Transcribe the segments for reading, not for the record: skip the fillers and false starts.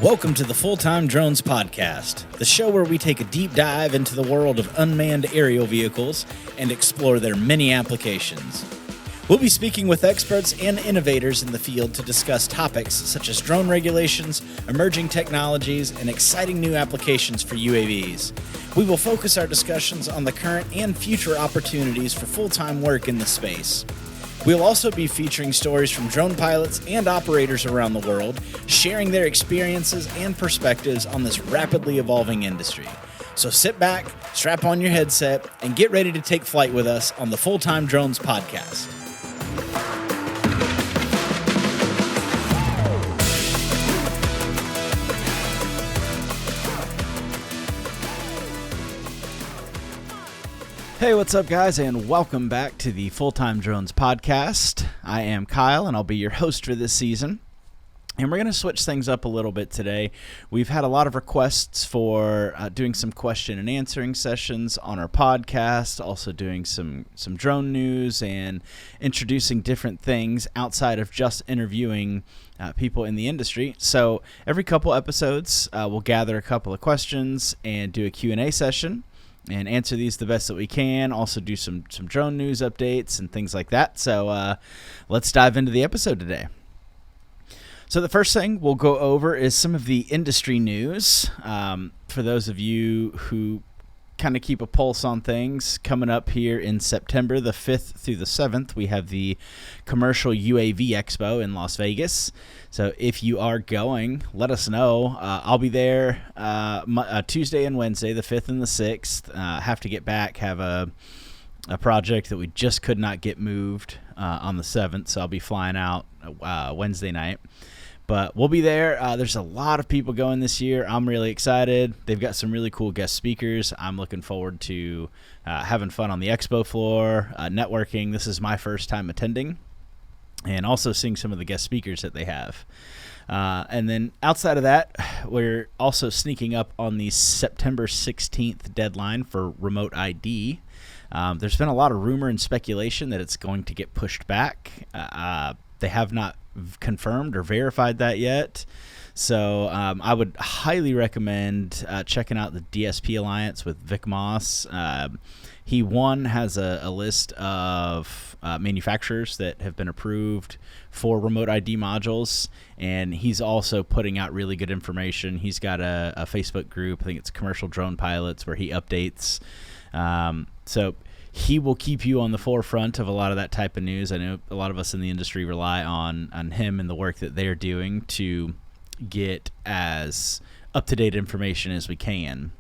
Welcome to the Full-Time Drones Podcast, the show where we take a deep dive into the world of unmanned aerial vehicles and explore their many applications. We'll be speaking with experts and innovators in the field to discuss topics such as drone regulations, emerging technologies, and exciting new applications for UAVs. We will focus our discussions on the current and future opportunities for full-time work in the space. We'll also be featuring stories from drone pilots and operators around the world, sharing their experiences and perspectives on this rapidly evolving industry. So sit back, strap on your headset, and get ready to take flight with us on the Full-Time Drones Podcast. Hey, what's up, guys, and welcome back to the Full-Time Drones Podcast. I am Kyle, and I'll be your host for this season. And we're going to switch things up a little bit today. We've had a lot of requests for doing some question and answering sessions on our podcast, also doing some drone news and introducing different things outside of just interviewing people in the industry. So every couple episodes, we'll gather a couple of questions and do a Q&A session and answer these the best that we can. Also do some drone news updates and things like that. So let's dive into the episode today. So the first thing we'll go over is some of the industry news. For those of you who kind of keep a pulse on things, coming up here in September the 5th through the 7th, we have the Commercial UAV Expo in Las Vegas. So if you are going, let us know. I'll be there Tuesday and Wednesday, the 5th and the 6th. Have to get back, have a project that we just could not get moved on the 7th, so I'll be flying out Wednesday night. But we'll be there. There's a lot of people going this year. I'm really excited. They've got some really cool guest speakers. I'm looking forward to having fun on the expo floor, networking. This is my first time attending, and also seeing some of the guest speakers that they have. And then outside of that, we're also sneaking up on the September 16th deadline for remote ID. There's been a lot of rumor and speculation that it's going to get pushed back. They have not confirmed or verified that yet. So I would highly recommend checking out the DSP Alliance with Vic Moss. He has a list of manufacturers that have been approved for remote ID modules, and he's also putting out really good information. He's got a Facebook group, I think it's Commercial Drone Pilots, where he updates. So he will keep you on the forefront of a lot of that type of news. I know a lot of us in the industry rely on him and the work that they're doing to get as up-to-date information as we can.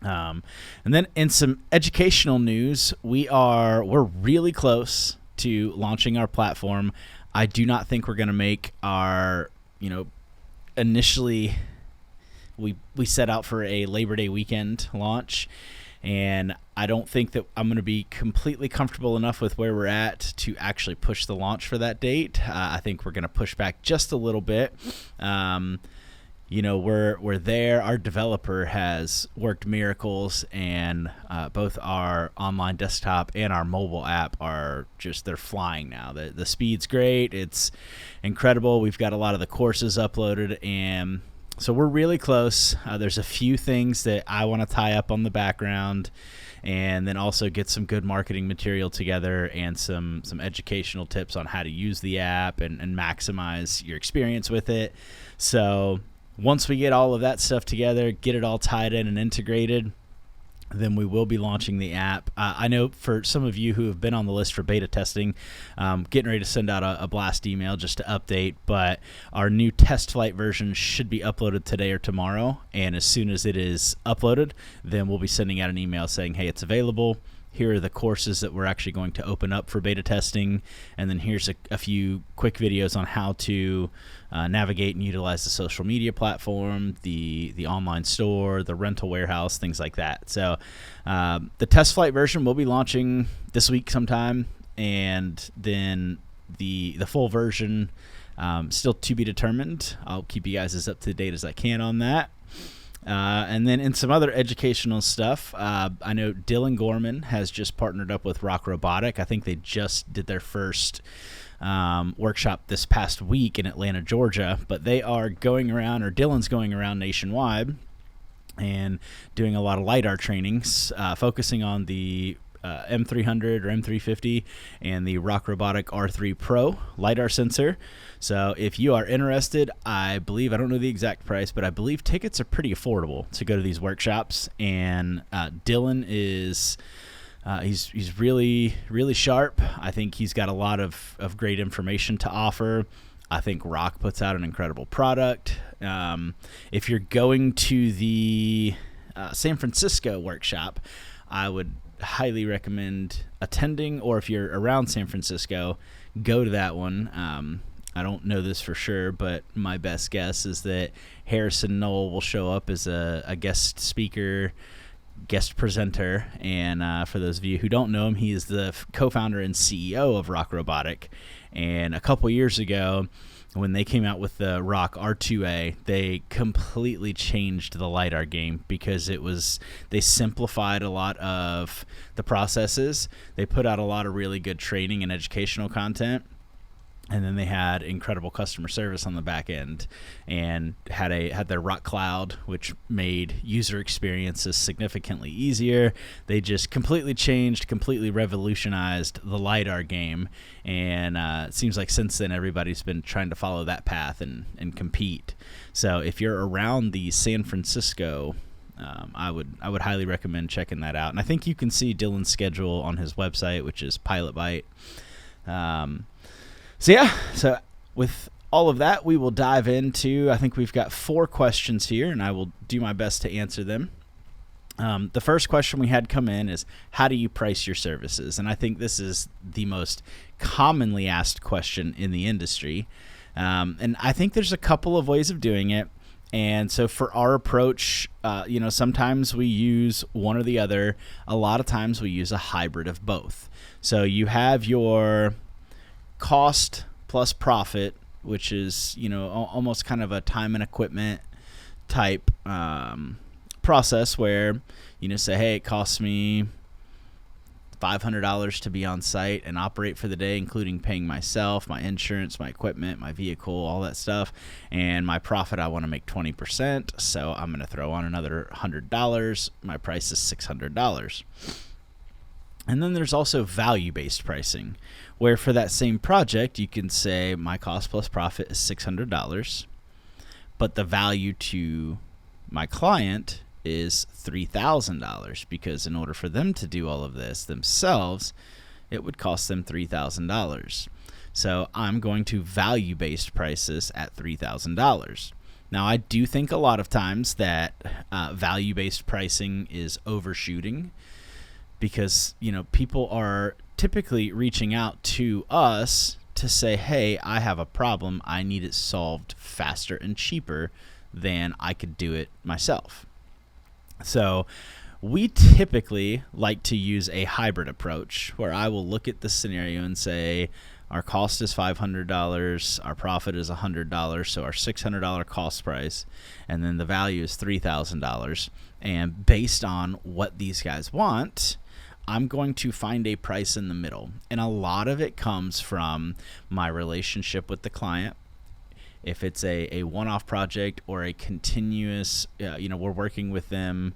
And then in some educational news, we're really close to launching our platform. I do not think we're going to make our, initially we set out for a Labor Day weekend launch, and I don't think that I'm going to be completely comfortable enough with where we're at to actually push the launch for that date. I think we're going to push back just a little bit. We're there. Our developer has worked miracles, and both our online desktop and our mobile app they're flying now. The speed's great. It's incredible. We've got a lot of the courses uploaded, and so we're really close. There's a few things that I want to tie up on the background, and then also get some good marketing material together and some educational tips on how to use the app and maximize your experience with it. So once we get all of that stuff together, get it all tied in and integrated, then we will be launching the app. I know for some of you who have been on the list for beta testing, getting ready to send out a blast email just to update, but our new test flight version should be uploaded today or tomorrow, and as soon as it is uploaded, then we'll be sending out an email saying, hey, it's available. Here are the courses that we're actually going to open up for beta testing, and then here's a few quick videos on how to navigate and utilize the social media platform, the online store, the rental warehouse, things like that. So the test flight version will be launching this week sometime, and then the full version still to be determined. I'll keep you guys as up to date as I can on that. And then in some other educational stuff, I know Dylan Gorman has just partnered up with Rock Robotic. I think they just did their first workshop this past week in Atlanta, Georgia, but they are going around, or Dylan's going around nationwide and doing a lot of LiDAR trainings, focusing on the M300 or M350 and the Rock Robotic R3 Pro LiDAR sensor. So if you are interested, I don't know the exact price, but I believe tickets are pretty affordable to go to these workshops. And Dylan is he's really, really sharp. I think he's got a lot of great information to offer. I think Rock puts out an incredible product. If you're going to the San Francisco workshop, I would highly recommend attending, or if you're around San Francisco, go to that one. I don't know this for sure, but my best guess is that Harrison Knoll will show up as a guest speaker, guest presenter. And for those of you who don't know him, he is the co-founder and CEO of Rock Robotic. And a couple years ago, when they came out with the Rock R2A, they completely changed the LiDAR game because they simplified a lot of the processes. They put out a lot of really good training and educational content. And then they had incredible customer service on the back end, and had their Rock Cloud, which made user experiences significantly easier. They just completely revolutionized the LiDAR game, and it seems like since then everybody's been trying to follow that path and compete. So if you're around the San Francisco, I would highly recommend checking that out. And I think you can see Dylan's schedule on his website, which is Pilot Byte. So with all of that, we will dive into, I think we've got 4 questions here, and I will do my best to answer them. The first question we had come in is, how do you price your services? And I think this is the most commonly asked question in the industry. And I think there's a couple of ways of doing it. And so for our approach, sometimes we use one or the other. A lot of times we use a hybrid of both. So you have your cost plus profit, which is almost kind of a time and equipment type process where say, hey, it costs me $500 to be on site and operate for the day, including paying myself, my insurance, my equipment, my vehicle, all that stuff, and my profit, I want to make 20%, so I'm going to throw on another $100. My price is $600. And then there's also value-based pricing, where for that same project, you can say my cost plus profit is $600, but the value to my client is $3,000, because in order for them to do all of this themselves, it would cost them $3,000. So I'm going to value-based prices at $3,000. Now, I do think a lot of times that value-based pricing is overshooting, because people are typically reaching out to us to say, hey, I have a problem, I need it solved faster and cheaper than I could do it myself. So we typically like to use a hybrid approach, where I will look at the scenario and say, our cost is $500, our profit is $100, so our $600 cost price, and then the value is $3,000. And based on what these guys want, I'm going to find a price in the middle. And a lot of it comes from my relationship with the client. If it's a one-off project or a continuous, we're working with them,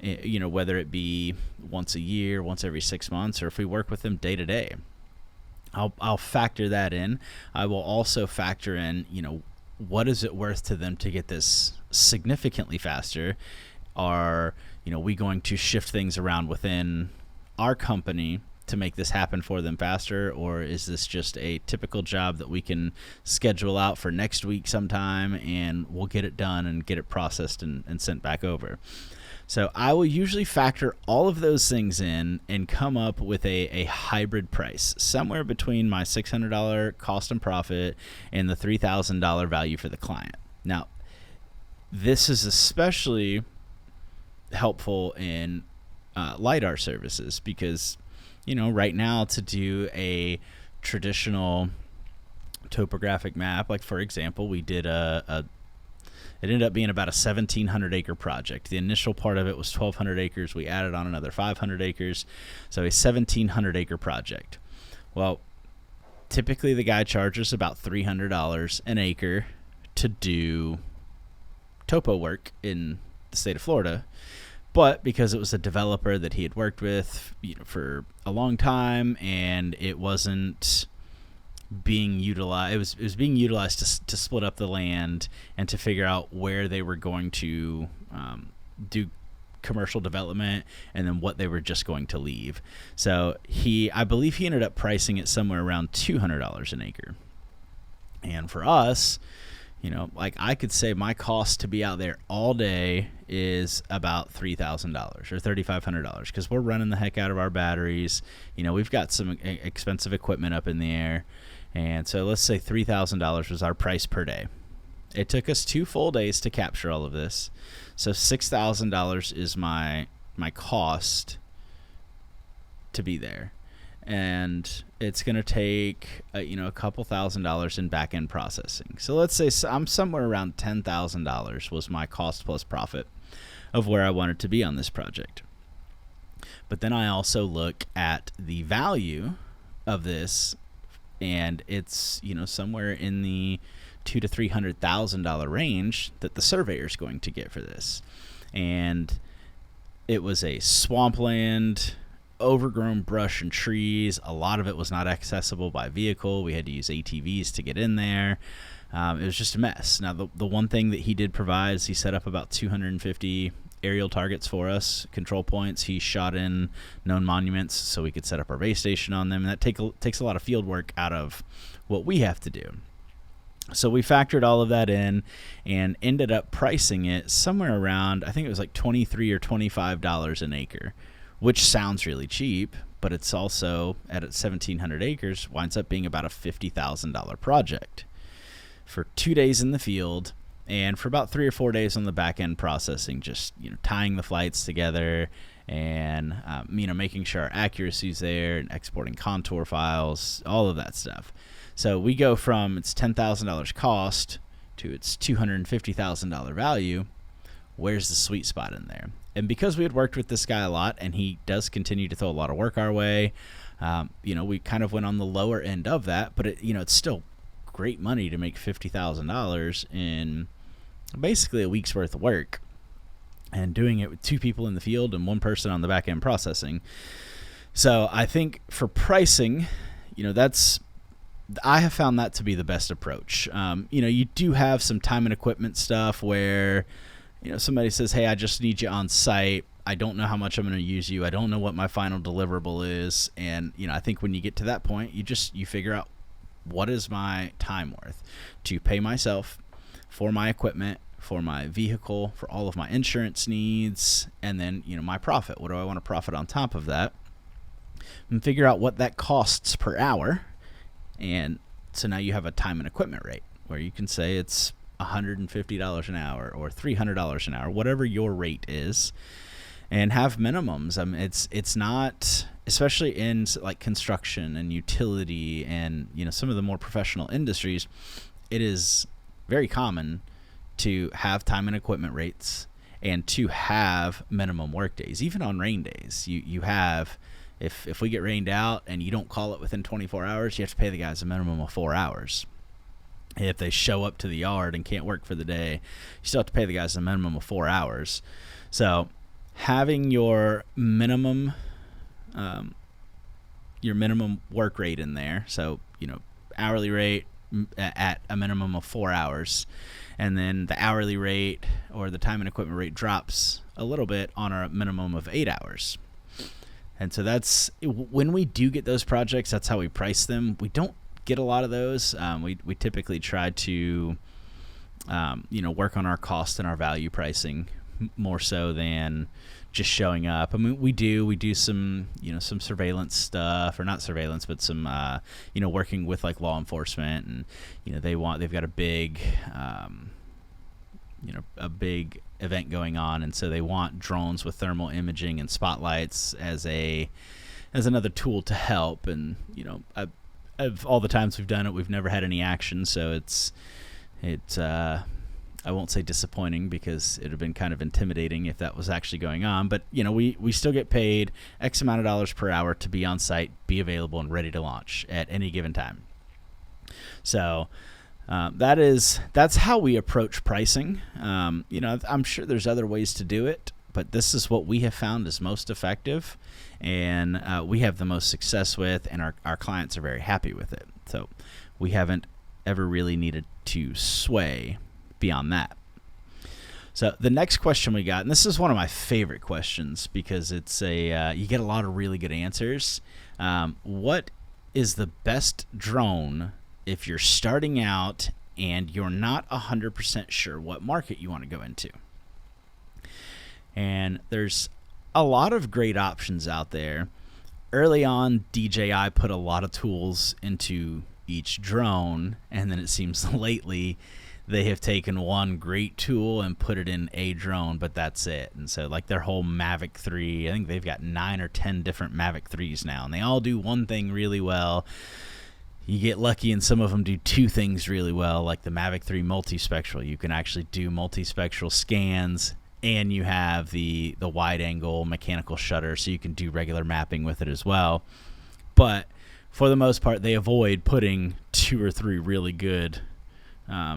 whether it be once a year, once every 6 months, or if we work with them day to day, I'll factor that in. I will also factor in, what is it worth to them to get this significantly faster? Are, we going to shift things around within our company to make this happen for them faster, or is this just a typical job that we can schedule out for next week sometime and we'll get it done and get it processed and sent back over? So I will usually factor all of those things in and come up with a hybrid price, somewhere between my $600 cost and profit and the $3,000 value for the client. Now, this is especially helpful in LiDAR services, because right now, to do a traditional topographic map, like for example, we did it ended up being about a 1,700 acre project. The initial part of it was 1,200 acres. We added on another 500 acres, so a 1,700 acre project. Well, typically the guy charges about $300 an acre to do topo work in the state of Florida. But because it was a developer that he had worked with, for a long time, and it wasn't being utilized, it was being utilized to split up the land and to figure out where they were going to do commercial development and then what they were just going to leave. So I believe he ended up pricing it somewhere around $200 an acre. And for us, like I could say my cost to be out there all day is about $3,000 or $3,500 because we're running the heck out of our batteries. We've got some expensive equipment up in the air. And so let's say $3,000 was our price per day. It took us 2 full days to capture all of this. So $6,000 is my cost to be there. And it's going to take a couple $1,000s in back-end processing. So let's say I'm somewhere around $10,000 was my cost plus profit of where I wanted to be on this project. But then I also look at the value of this, and it's somewhere in the $200,000 to $300,000 range that the surveyor is going to get for this. And it was a swampland, overgrown brush and trees. A lot of it was not accessible by vehicle. We had to use ATVs to get in there. It was just a mess. Now, the one thing that he did provide is he set up about 250 aerial targets for us, control points. He shot in known monuments so we could set up our base station on them. And that takes a lot of field work out of what we have to do. So we factored all of that in and ended up pricing it somewhere around, I think it was like $23 or $25 an acre, which sounds really cheap, but it's also at 1,700 acres, winds up being about a $50,000 project for 2 days in the field and for about 3 or 4 days on the back end processing, just tying the flights together and making sure our accuracy's there and exporting contour files, all of that stuff. So we go from its $10,000 cost to its $250,000 value. Where's the sweet spot in there? And because we had worked with this guy a lot, and he does continue to throw a lot of work our way, we kind of went on the lower end of that. But it's still great money to make $50,000 in basically a week's worth of work, and doing it with 2 people in the field and 1 person on the back end processing. So I think for pricing, I have found that to be the best approach. You do have some time and equipment stuff where somebody says, hey, I just need you on site. I don't know how much I'm going to use you. I don't know what my final deliverable is. And, I think when you get to that point, you figure out what is my time worth to pay myself for my equipment, for my vehicle, for all of my insurance needs, and then, my profit. What do I want to profit on top of that? And figure out what that costs per hour. And so now you have a time and equipment rate where you can say it's $150 an hour or $300 an hour, whatever your rate is, and have minimums. It's not, especially in like construction and utility and some of the more professional industries, it is very common to have time and equipment rates and to have minimum work days. Even on rain days, you have, if we get rained out and you don't call it within 24 hours, you have to pay the guys a minimum of 4 hours. If they show up to the yard and can't work for the day, you still have to pay the guys a minimum of 4 hours. So having your minimum work rate in there, so hourly rate at a minimum of 4 hours, and then the hourly rate or the time and equipment rate drops a little bit on our minimum of 8 hours. And so that's when we do get those projects, that's how we price them. We don't get a lot of those. We typically try to work on our cost and our value pricing more so than just showing up. I mean, we do some some surveillance stuff, or not surveillance, but some working with like law enforcement, and they've got a big big event going on, and so they want drones with thermal imaging and spotlights as another tool to help. And of all the times we've done it, we've never had any action, so it's I won't say disappointing, because it would have been kind of intimidating if that was actually going on. But we still get paid X amount of dollars per hour to be on site, be available, and ready to launch at any given time. So that's how we approach pricing. I'm sure there's other ways to do it, but this is what we have found is most effective, and we have the most success with, and our clients are very happy with it. So we haven't ever really needed to sway beyond that. So the next question we got, and this is one of my favorite questions because it's you get a lot of really good answers. What is the best drone if you're starting out and you're not 100% sure what market you want to go into? And there's a lot of great options out there. Early on, DJI put a lot of tools into each drone, and then it seems lately they have taken one great tool and put it in a drone, but that's it. And so like their whole Mavic 3, I think they've got 9 or 10 different Mavic 3s now, and they all do one thing really well. You get lucky and some of them do two things really well, like the Mavic 3 multispectral. You can actually do multispectral scans, and you have the wide angle mechanical shutter, so you can do regular mapping with it as well. But for the most part, they avoid putting 2 or 3 really good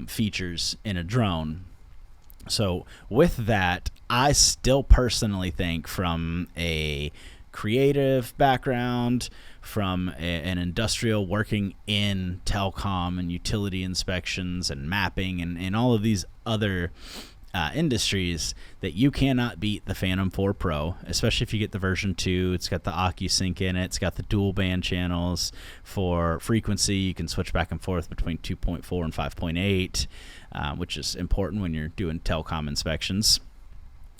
features in a drone. So with that, I still personally think from a creative background, from an industrial working in telecom and utility inspections and mapping and all of these other industries, that you cannot beat the Phantom 4 Pro, especially if you get the version 2. It's got the OcuSync in it. It's got the dual band channels for frequency. You can switch back and forth between 2.4 and 5.8, which is important when you're doing telecom inspections.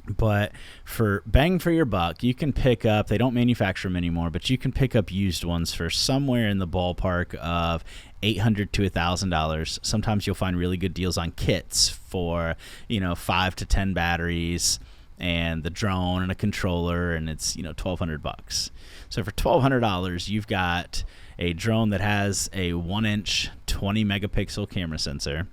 But for bang for your buck, you can pick up, they don't manufacture them anymore, but you can pick up used ones for somewhere in the ballpark of $800 to $1,000. Sometimes you'll find really good deals on kits for, 5 to 10 batteries and the drone and a controller, and it's, $1,200. So for $1,200, you've got a drone that has a 1-inch 20 megapixel camera sensor.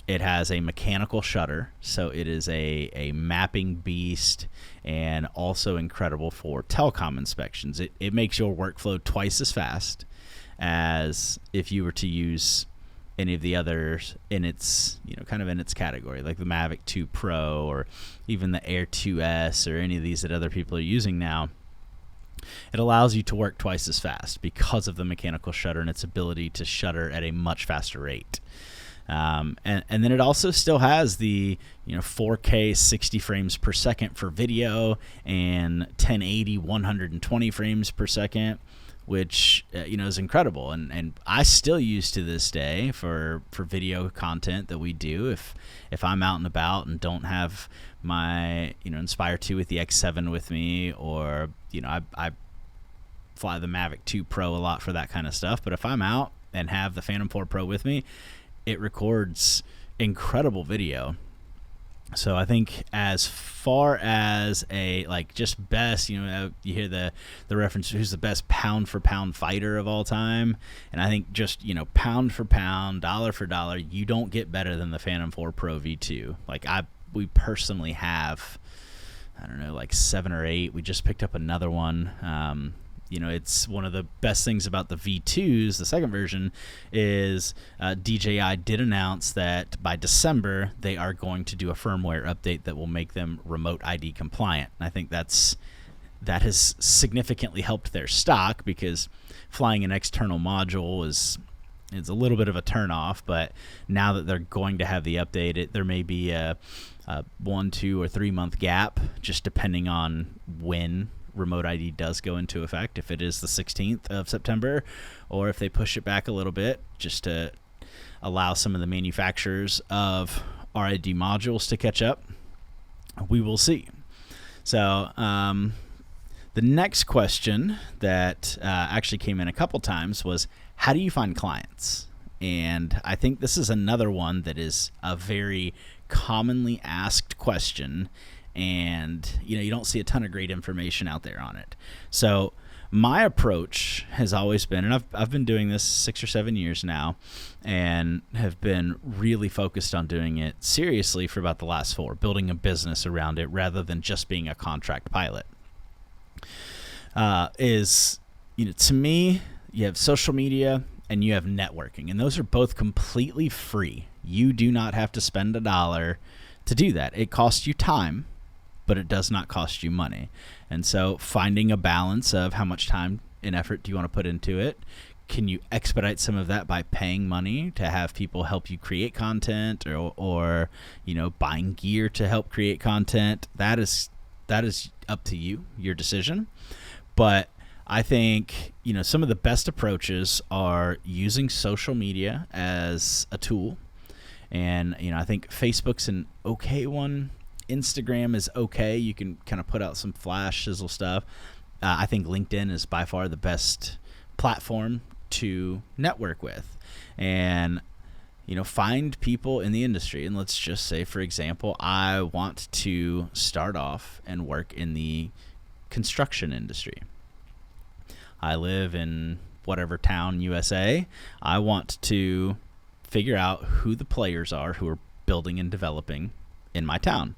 It has a mechanical shutter, so it is a mapping beast, and also incredible for telecom inspections. It makes your workflow twice as fast as if you were to use any of the others in its, kind of in its category, like the Mavic 2 Pro or even the Air 2S or any of these that other people are using now. It allows you to work twice as fast because of the mechanical shutter and its ability to shutter at a much faster rate. And then it also still has the 4K 60 frames per second for video and 1080 120 frames per second, which is incredible, and I still use to this day for video content that we do. If I'm out and about and don't have my Inspire 2 with the X7 with me, or I fly the Mavic 2 Pro a lot for that kind of stuff, but if I'm out and have the Phantom 4 Pro with me, it records incredible video. So I think as far as a just best, you hear the reference, who's the best pound for pound fighter of all time, and I think just pound for pound, dollar for dollar, you don't get better than the Phantom 4 Pro V2. We personally have, I don't know, 7 or 8. We just picked up another one. It's one of the best things about the V2s, the second version, is DJI did announce that by December they are going to do a firmware update that will make them remote ID compliant. And I think that has significantly helped their stock, because flying an external module is a little bit of a turnoff. But now that they're going to have the update, there may be a 1, 2, or 3 month gap, just depending on when remote ID does go into effect, if it is the 16th of September, or if they push it back a little bit just to allow some of the manufacturers of RID modules to catch up. We will see. So the next question that actually came in a couple times was, how do you find clients? And I think this is another one that is a very commonly asked question, and you don't see a ton of great information out there on it. So my approach has always been, and I've been doing this 6 or 7 years now, and have been really focused on doing it seriously for about the last 4, building a business around it rather than just being a contract pilot. To me, you have social media and you have networking. And those are both completely free. You do not have to spend $1 to do that. It costs you time, but it does not cost you money. And so finding a balance of how much time and effort do you want to put into it. Can you expedite some of that by paying money to have people help you create content, or buying gear to help create content? That is up to you, your decision. But I think, some of the best approaches are using social media as a tool. And, I think Facebook's an okay one. Instagram is okay. You can kind of put out some flash sizzle stuff. I think LinkedIn is by far the best platform to network with, and find people in the industry. And let's just say, for example, I want to start off and work in the construction industry. I live in whatever town, USA. I want to figure out who the players are who are building and developing in my town.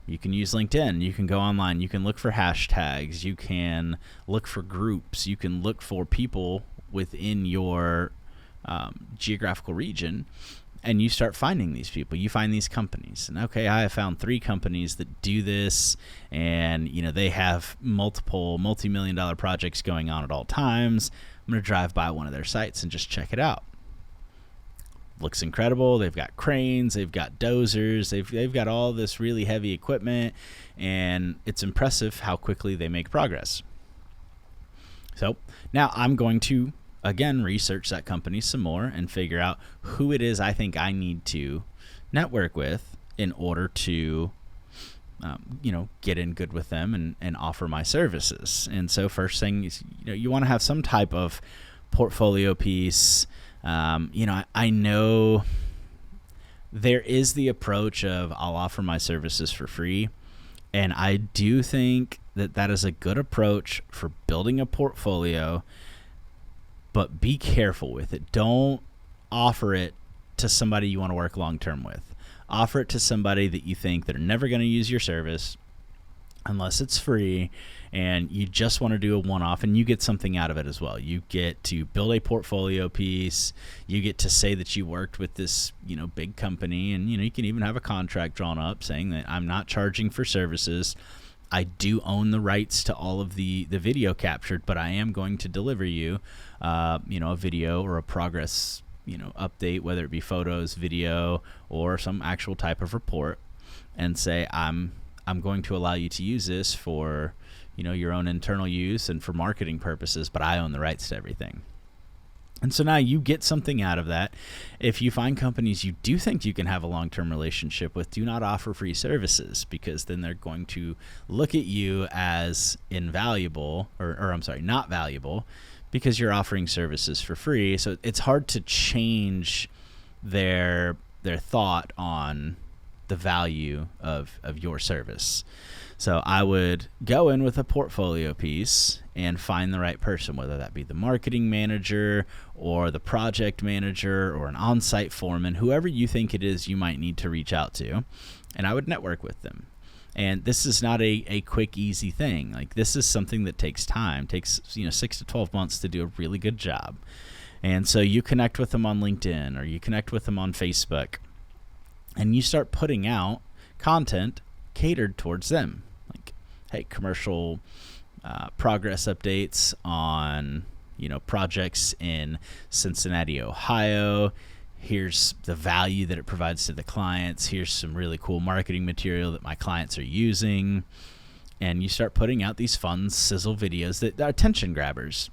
You can use LinkedIn. You can go online. You can look for hashtags. You can look for groups. You can look for people within your geographical region, and you start finding these people. You find these companies. And okay, I have found 3 companies that do this, and they have multiple multi-million-dollar projects going on at all times. I'm going to drive by one of their sites and just check it out. Looks incredible. They've got cranes, they've got dozers, they've got all this really heavy equipment, and it's impressive how quickly they make progress. So now I'm going to again research that company some more and figure out who it is I think I need to network with in order to get in good with them and offer my services. And so first thing is, you want to have some type of portfolio piece. I know there is the approach of I'll offer my services for free, and I do think that is a good approach for building a portfolio, but be careful with it. Don't offer it to somebody you want to work long term with. Offer it to somebody that you think they're never going to use your service unless it's free, and you just want to do a one-off, and you get something out of it as well. You get to build a portfolio piece. You get to say that you worked with this, big company, and you can even have a contract drawn up saying that I'm not charging for services. I do own the rights to all of the video captured, but I am going to deliver you, a video or a progress, update, whether it be photos, video, or some actual type of report, and say I'm going to allow you to use this for, your own internal use and for marketing purposes, but I own the rights to everything. And so now you get something out of that. If you find companies you do think you can have a long-term relationship with, do not offer free services, because then they're going to look at you as invaluable, or not valuable, because you're offering services for free. So it's hard to change their thought on the value of your service. So I would go in with a portfolio piece and find the right person, whether that be the marketing manager or the project manager or an on-site foreman, whoever you think it is you might need to reach out to, and I would network with them. And this is not a quick, easy thing. Like, this is something that takes time, takes 6 to 12 months to do a really good job. And so you connect with them on LinkedIn, or you connect with them on Facebook, and you start putting out content catered towards them. Like, hey, commercial progress updates on projects in Cincinnati, Ohio. Here's the value that it provides to the clients. Here's some really cool marketing material that my clients are using. And you start putting out these fun sizzle videos that are attention grabbers.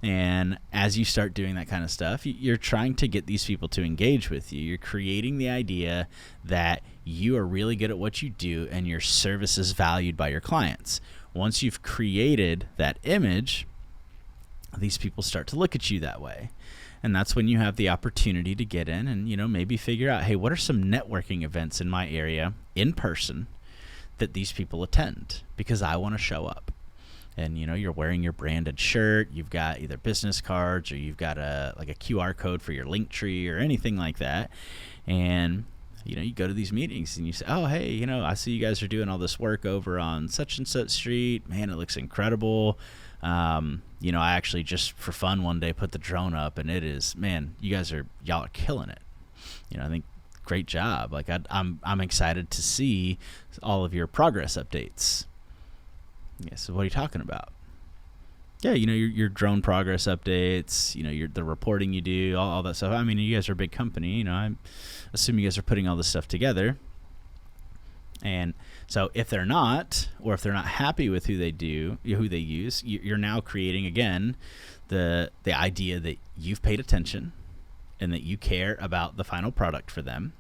And as you start doing that kind of stuff, you're trying to get these people to engage with you. You're creating the idea that you are really good at what you do and your service is valued by your clients. Once you've created that image, these people start to look at you that way. And that's when you have the opportunity to get in and, maybe figure out, hey, what are some networking events in my area in person that these people attend, because I want to show up. And you're wearing your branded shirt, you've got either business cards, or you've got a QR code for your link tree or anything like that. And You go to these meetings and you say, oh, hey, I see you guys are doing all this work over on such and such street. Man, it looks incredible. I actually just for fun one day put the drone up, and it is, man, y'all are killing it. I think great job. Like I'm excited to see all of your progress updates. Yeah, so what are you talking about? Yeah, your drone progress updates, the reporting you do, all that stuff. I mean, you guys are a big company, I assume you guys are putting all this stuff together. And so if they're not, or if they're not happy with who they use, you're now creating, again, the idea that you've paid attention and that you care about the final product for them.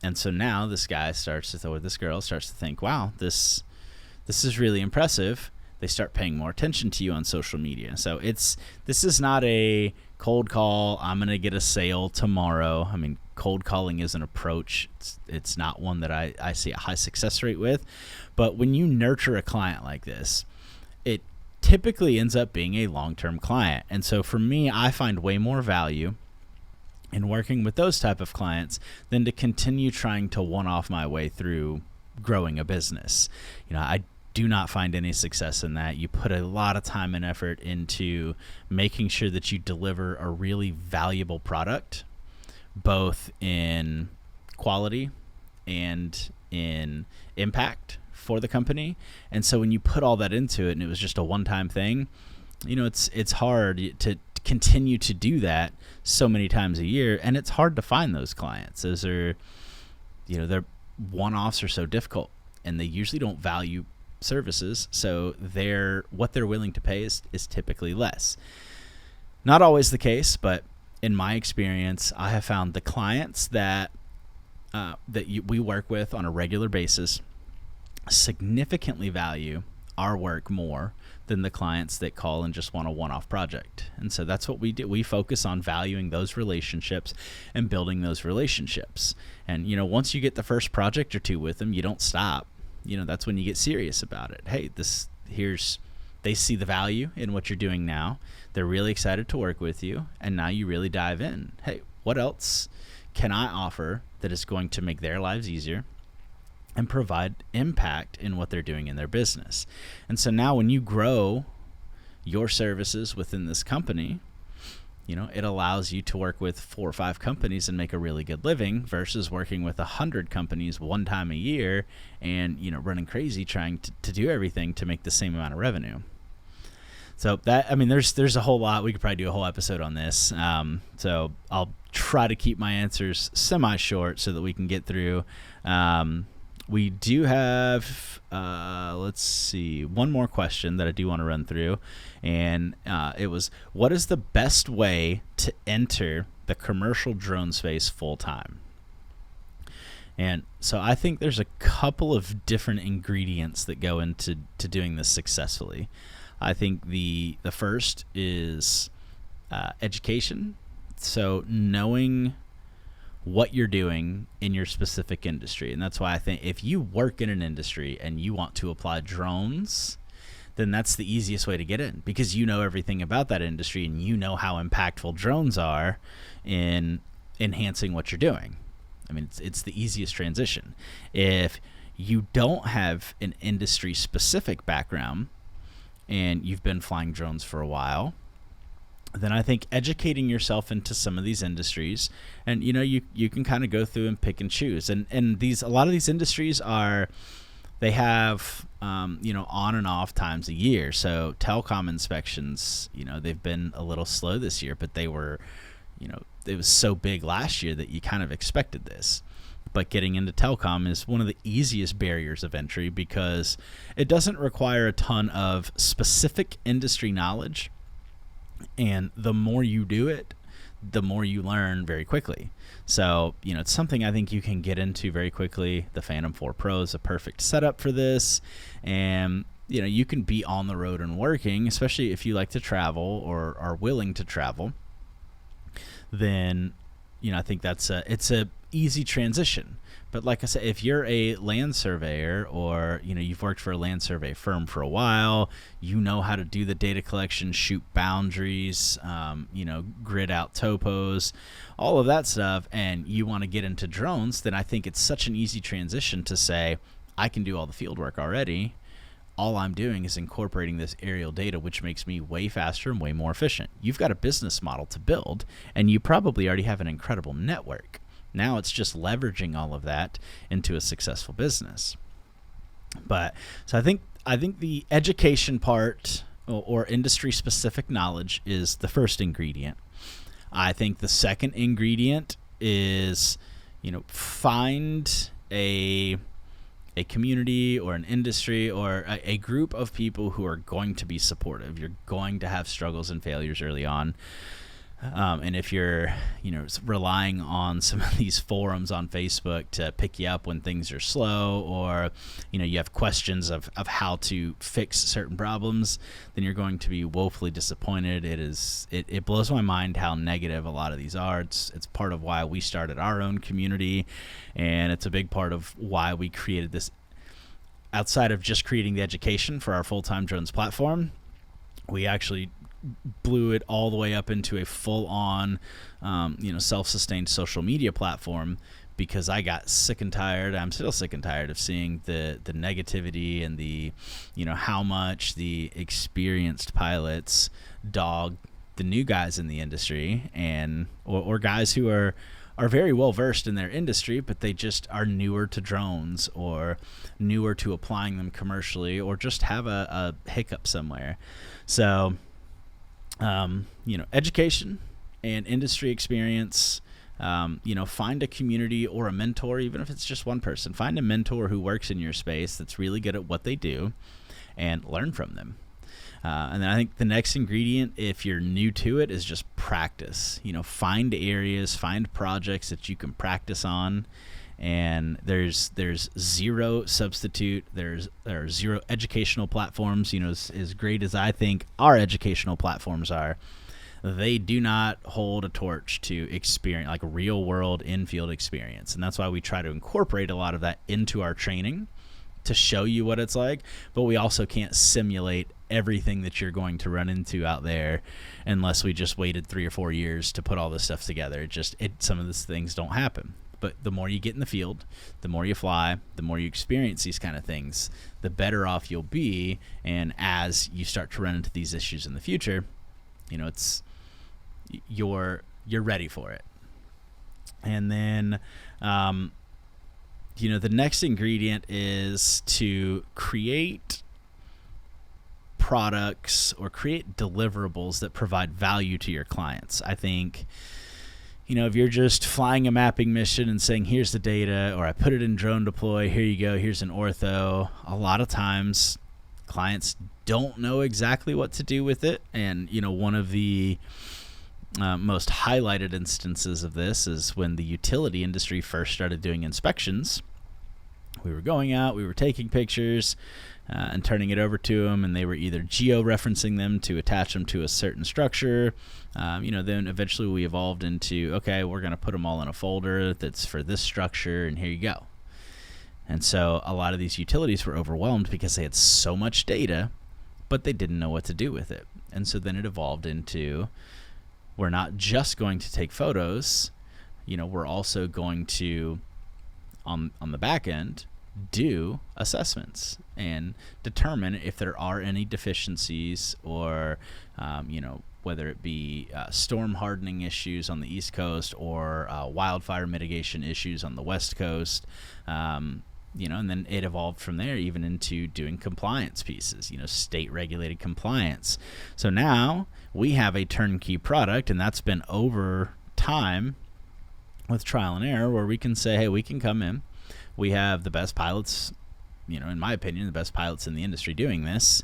And so now this girl starts to think, wow, this is really impressive. They start paying more attention to you on social media. So this is not a cold call, I'm going to get a sale tomorrow. I mean, cold calling is an approach. It's not one that I see a high success rate with. But when you nurture a client like this, it typically ends up being a long-term client. And so for me, I find way more value in working with those type of clients than to continue trying to one-off my way through growing a business. I do not find any success in that. You put a lot of time and effort into making sure that you deliver a really valuable product, both in quality and in impact for the company. And so when you put all that into it and it was just a one-time thing, it's hard to continue to do that so many times a year, and it's hard to find those clients. Those are, their one-offs are so difficult, and they usually don't value services, so what they're willing to pay is typically less. Not always the case, but in my experience, I have found the clients that we work with on a regular basis significantly value our work more than the clients that call and just want a one-off project. And so that's what we do. We focus on valuing those relationships and building those relationships. And once you get the first project or two with them, you don't stop. That's when you get serious about it. Hey, they see the value in what you're doing now. They're really excited to work with you. And now you really dive in. Hey, what else can I offer that is going to make their lives easier and provide impact in what they're doing in their business? And so now when you grow your services within this company, it allows you to work with 4 or 5 companies and make a really good living versus working with 100 companies one time a year and, running crazy trying to do everything to make the same amount of revenue. So there's a whole lot. We could probably do a whole episode on this. So I'll try to keep my answers semi-short so that we can get through. We do have, one more question that I do want to run through. And it was, what is the best way to enter the commercial drone space full time? And so I think there's a couple of different ingredients that go into doing this successfully. I think the first is education. So knowing what you're doing in your specific industry. And that's why I think if you work in an industry and you want to apply drones, then that's the easiest way to get in, because you know everything about that industry and you know how impactful drones are in enhancing what you're doing. I mean, it's the easiest transition. If you don't have an industry specific background and you've been flying drones for a while, then I think educating yourself into some of these industries, and you can kind of go through and pick and choose. And a lot of these industries they have on and off times a year. So telecom inspections, they've been a little slow this year, but they were, it was so big last year that you kind of expected this. But getting into telecom is one of the easiest barriers of entry because it doesn't require a ton of specific industry knowledge. And the more you do it, the more you learn very quickly. So, it's something I think you can get into very quickly. The Phantom 4 Pro is a perfect setup for this. And, you can be on the road and working, especially if you like to travel or are willing to travel. Then, I think it's a easy transition. But like I said, if you're a land surveyor, or you've worked for a land survey firm for a while, you know how to do the data collection, shoot boundaries, grid out topos, all of that stuff, and you want to get into drones, then I think it's such an easy transition to say, I can do all the field work already. All I'm doing is incorporating this aerial data, which makes me way faster and way more efficient. You've got a business model to build, and you probably already have an incredible network. Now it's just leveraging all of that into a successful business. So I think the education part, or industry-specific knowledge, is the first ingredient. I think the second ingredient is, find a community or an industry or a group of people who are going to be supportive. You're going to have struggles and failures early on. And if you're, relying on some of these forums on Facebook to pick you up when things are slow, or, you have questions of how to fix certain problems, then you're going to be woefully disappointed. It blows my mind how negative a lot of these are. It's part of why we started our own community, and it's a big part of why we created this. Outside of just creating the education for our full-time drones platform, we actually blew it all the way up into a full-on, self-sustained social media platform, because I got sick and tired. I'm still sick and tired of seeing the negativity and the, how much the experienced pilots dog the new guys in the industry, and or guys who are very well versed in their industry, but they just are newer to drones or newer to applying them commercially, or just have a hiccup somewhere. So education and industry experience, find a community or a mentor, even if it's just one person. Find a mentor who works in your space that's really good at what they do, and learn from them. And then I think the next ingredient, if you're new to it, is just practice. Find areas, find projects that you can practice on. And there's zero substitute. There are zero educational platforms. As great as I think our educational platforms are, they do not hold a torch to experience, like real world in-field experience. And that's why we try to incorporate a lot of that into our training to show you what it's like. But we also can't simulate everything that you're going to run into out there unless we just waited 3 or 4 years to put all this stuff together. Some of these things don't happen. But the more you get in the field, the more you fly, the more you experience these kind of things, the better off you'll be. And as you start to run into these issues in the future, you're ready for it. And then, the next ingredient is to create products or create deliverables that provide value to your clients. I think, if you're just flying a mapping mission and saying, here's the data, or I put it in drone deploy, here you go, here's an ortho, a lot of times clients don't know exactly what to do with it. And, one of the most highlighted instances of this is when the utility industry first started doing inspections. We were going out, we were taking pictures and turning it over to them, and they were either geo-referencing them to attach them to a certain structure. Then eventually we evolved into, okay, we're going to put them all in a folder that's for this structure, and here you go. And so a lot of these utilities were overwhelmed because they had so much data, but they didn't know what to do with it. And so then it evolved into, we're not just going to take photos, we're also going to, on the back end, do assessments and determine if there are any deficiencies, or whether it be storm hardening issues on the East Coast, or wildfire mitigation issues on the West Coast. And then it evolved from there even into doing compliance pieces, state regulated compliance. So now we have a turnkey product, and that's been over time with trial and error, where we can say, hey, we can come in. We have the best pilots, in my opinion, the best pilots in the industry doing this.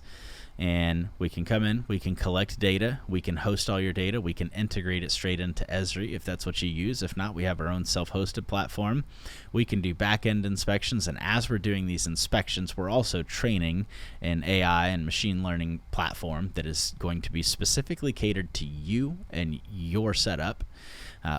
And we can come in, we can collect data, we can host all your data, we can integrate it straight into Esri if that's what you use. If not, we have our own self-hosted platform. We can do back-end inspections, and as we're doing these inspections, we're also training an AI and machine learning platform that is going to be specifically catered to you and your setup.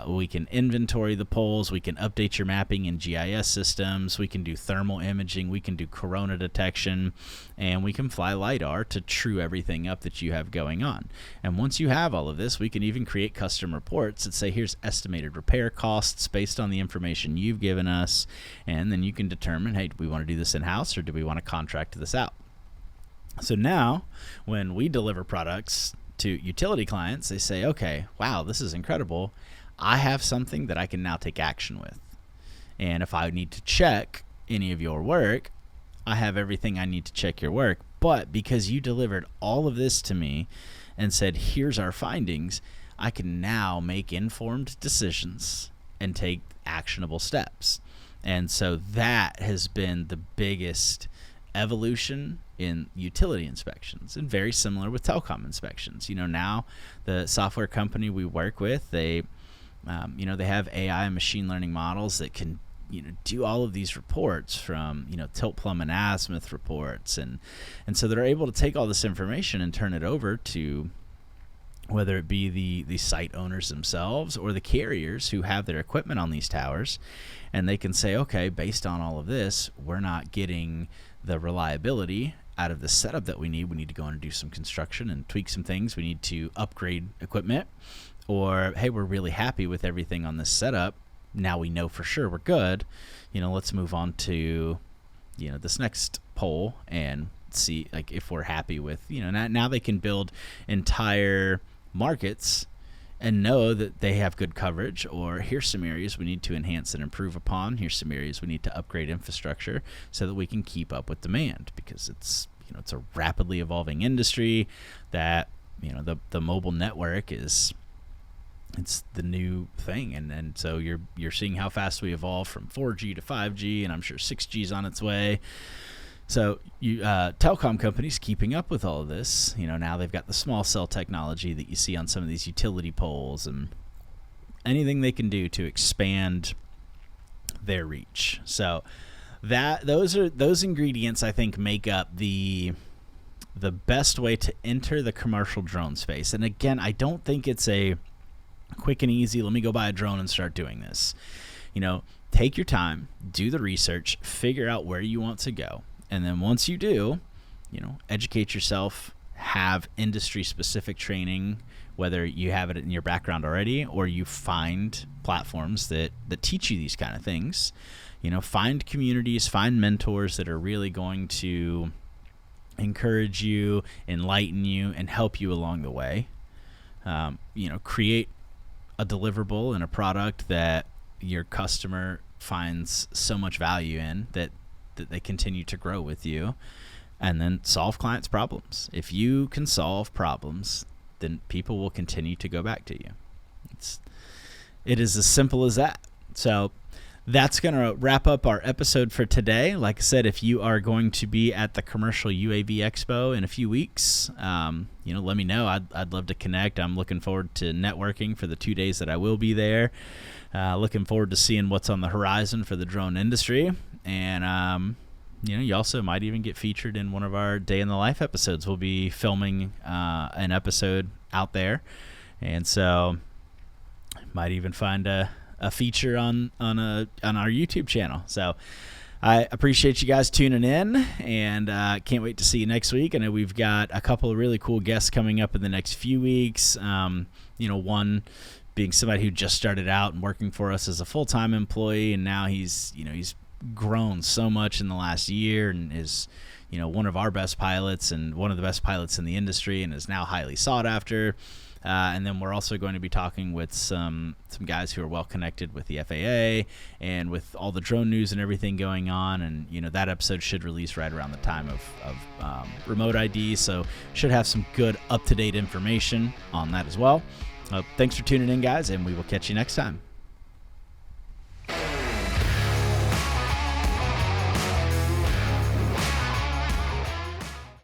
We can inventory the poles. We can update your mapping in GIS systems. We can do thermal imaging. We can do corona detection. And we can fly LiDAR to true everything up that you have going on. And once you have all of this, we can even create custom reports that say, here's estimated repair costs based on the information you've given us. And then you can determine, hey, do we want to do this in-house or do we want to contract this out? So now when we deliver products to utility clients, they say, okay, wow, this is incredible. I have something that I can now take action with. And if I need to check any of your work, I have everything I need to check your work. But because you delivered all of this to me and said, here's our findings, I can now make informed decisions and take actionable steps. And so that has been the biggest evolution in utility inspections, and very similar with telecom inspections. Now the software company we work with, they have AI and machine learning models that can do all of these reports from tilt plumb and azimuth reports, and so they're able to take all this information and turn it over to whether it be the site owners themselves or the carriers who have their equipment on these towers, and they can say, okay, based on all of this, we're not getting the reliability out of the setup that we need. We need to go in and do some construction and tweak some things. We need to upgrade equipment, or hey, we're really happy with everything on this setup. Now we know for sure we're good. Let's move on to this next poll and see if we're happy with now they can build entire markets and know that they have good coverage, or here's some areas we need to enhance and improve upon. Here's some areas we need to upgrade infrastructure so that we can keep up with demand, because it's it's a rapidly evolving industry that the mobile network it's the new thing, and so you're seeing how fast we evolve from 4G to 5G, and I'm sure 6G is on its way. So telecom companies keeping up with all of this, now they've got the small cell technology that you see on some of these utility poles, and anything they can do to expand their reach. So those ingredients, I think, make up the best way to enter the commercial drone space. And again, I don't think it's a quick and easy, let me go buy a drone and start doing this. Take your time, do the research, figure out where you want to go. And then once you do, educate yourself, have industry-specific training, whether you have it in your background already or you find platforms that teach you these kind of things. Find communities, find mentors that are really going to encourage you, enlighten you, and help you along the way. Create a deliverable and a product that your customer finds so much value in that they continue to grow with you, and then solve clients' problems. If you can solve problems, then people will continue to go back to you. It is as simple as that. So that's going to wrap up our episode for today. Like I said, if you are going to be at the Commercial UAV Expo in a few weeks, let me know. I'd love to connect. I'm looking forward to networking for the 2 days that I will be there. Looking forward to seeing what's on the horizon for the drone industry. And, you also might even get featured in one of our Day in the Life episodes. We'll be filming an episode out there. And so might even find a feature on our YouTube channel. So I appreciate you guys tuning in, and can't wait to see you next week. I know we've got a couple of really cool guests coming up in the next few weeks. One being somebody who just started out and working for us as a full-time employee, and now he's grown so much in the last year and is one of our best pilots and one of the best pilots in the industry, and is now highly sought after. And then we're also going to be talking with some guys who are well connected with the FAA and with all the drone news and everything going on. And that episode should release right around the time of remote ID, so should have some good up-to-date information on that as well. Thanks for tuning in, guys, and we will catch you next time.